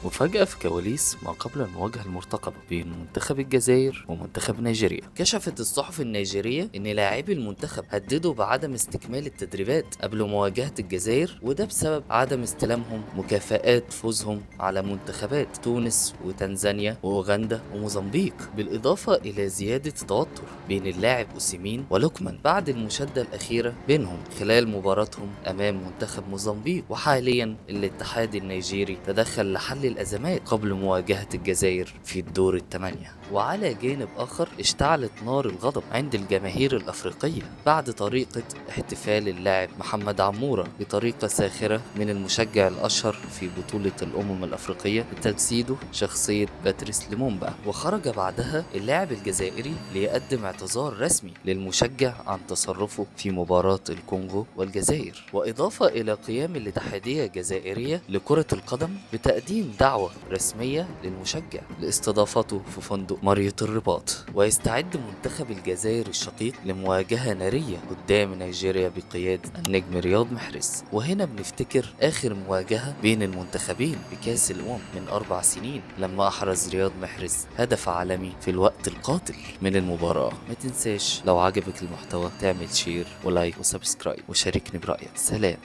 وفجأة في كواليس ما قبل المواجهة المرتقبة بين منتخب الجزائر ومنتخب نيجيريا، كشفت الصحف النيجيرية إن لاعبي المنتخب هددوا بعدم استكمال التدريبات قبل مواجهة الجزائر، وده بسبب عدم استلامهم مكافآت فوزهم على منتخبات تونس وتنزانيا وأوغندا وموزمبيق، بالإضافة إلى زيادة التوتر بين اللاعب أوسيمين ولوكمان بعد المشادة الأخيرة بينهم خلال مباراتهم أمام منتخب موزمبيق. وحاليا الاتحاد النيجيري تدخل لحل الأزمات قبل مواجهة الجزائر في الدور الثمانية. وعلى جانب آخر اشتعلت نار الغضب عند الجماهير الأفريقية بعد طريقة احتفال اللاعب محمد عمورة بطريقة ساخرة من المشجع الأشهر في بطولة الأمم الأفريقية بتجسيده شخصية باتريس لومومبا. وخرج بعدها اللاعب الجزائري ليقدم اعتذار رسمي للمشجع عن تصرفه في مباراة الكونغو والجزائر، وإضافة إلى قيام الاتحادية الجزائرية لكرة القدم بتقديم دعوة رسمية للمشجع لاستضافته في فندق ماريوت الرباط. ويستعد منتخب الجزائر الشقيق لمواجهة نارية قدام نيجيريا بقيادة النجم رياض محرز. وهنا بنفتكر آخر مواجهة بين المنتخبين بكأس الأمم من 4 سنين لما أحرز رياض محرز هدف عالمي في الوقت القاتل من المباراة. ما تنساش لو عجبك المحتوى تعمل شير ولايك وسبسكرايب وشاركني برأيك. سلام.